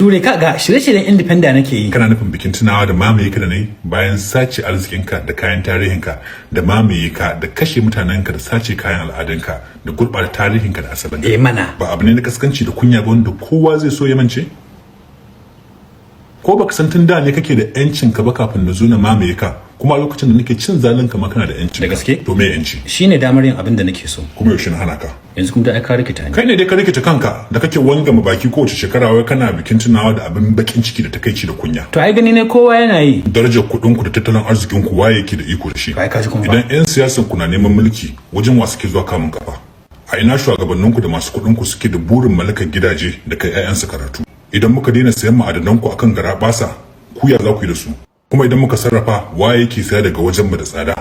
Ture ka ga shirye-shiryen independent nake yi. Kana nufin bikin tunawa da mamaye ka da nayi bayan sace arzikinka da kayan tarihinka da mamaye ka da kashe mutanenka da sace kayan al'adunka da gurɓata tarihinka da asalinka. Mana. Ba abu ne na kaskanci da kunya ba wanda kowa zai so ya mance? Ko baka san tun da ne kake da yancin ka ba kafin na zo na mamaye ka, kuma a lokacin da nake cin zalin ka ma kana da yancin. Da gaske? To me yanci? Shine damar yin abin da nake so. Kuma yaushe na hana ka? Yanzu kuma da ai ka rikita ni. Kai ne dai ka rikita kanka da kake wangama baki kowace shekara wai kana bikin tunawa da abin bakin ciki da takeici da kunya. To ai gani ne kowa yana yi. Darajar kuɗin ku da tattalin arzikin ku waye yake da iko da shi. Ai ka ji kuma. Idan 'yan siyasan ku na neman mulki wajen wa suke zuwa kamun kafa. A ina shugabannin ku da masu kuɗin ku suke da burin mallakar gidaje da kai 'ya'yansu karatu. Idan muka daina sayan ma'adanan ku akan garabasa, ku ya za ku yi da su? Kuma idan muka sarrafa waye yake saya daga wajen mu da tsada?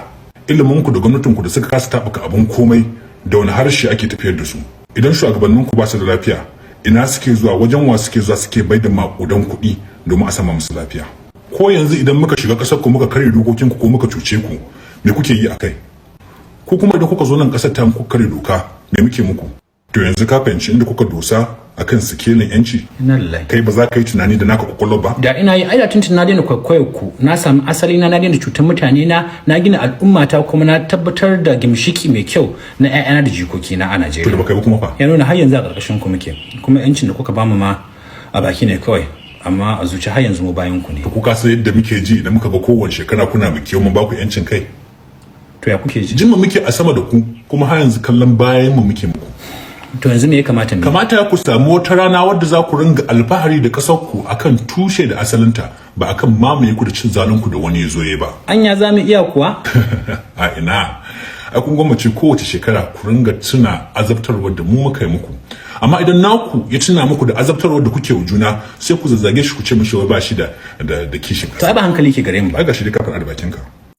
Ilimin ku da gwamnatin ku da suka kasa tabuka abun komai da wani harshe ake tafiyar da su? Idan shugabannin ku ba su da lafiya, ina suke zuwa wajen wa suke zuwa suke bai da makudan kuɗi domin a sama musu lafiya? Ko yanzu idan muka shiga ƙasar ku muka karya dokokin ku ko muka cuce ku, me kuke yi akai? Ko kuma idan kuka zo nan ƙasar ta muku karya doka, me muke muku? To yanzu ka fahimci inda kuka dosa akan sikelin yanci? Kai ba za ka yi tunani da naka kwakwalwa ba? Da ina yi aida tuntun na daina kwaikwayar ku, na sami asali na daina cutar mutane na gina al'ummata kuma na tabbatar da gimshiki mai kyau na ƴaƴana da jikoki na a Najeriya. To da baka yi kuma fa? Ya nuna har yanzu a ƙarƙashin ku muke, kuma yancin da kuka bamu ma a baki ne kawai, amma a zuci har yanzu mu bayan ku ne. To ku kasa yadda muke ji idan muka ga kowace shekara kuna biki mun ba ku yancin kai? To ya kuke ji? Jimma muke a sama da ku kuma har yanzu kallon bayan mu muke muku. To yanzu me ya kamata mu? Kamata ku samu wata rana wadda za ku ringa alfahari da kasar ku akan tushe da asalinta ba akan mamaye ku da cin zalun ku da wani ya zo ya ba. Anya za mu iya kuwa? A ina. A kun gwamnati kowace shekara ku ringa tuna azabtarwar da mu muka yi muku. Amma idan naku ya tuna muku da azabtarwar da kuke wa juna sai ku zazzage shi ku ce mishi wai ba shi da kishin. To ai ba hankali ke gare mu ba. Ai ga shi da kafin da bakinka.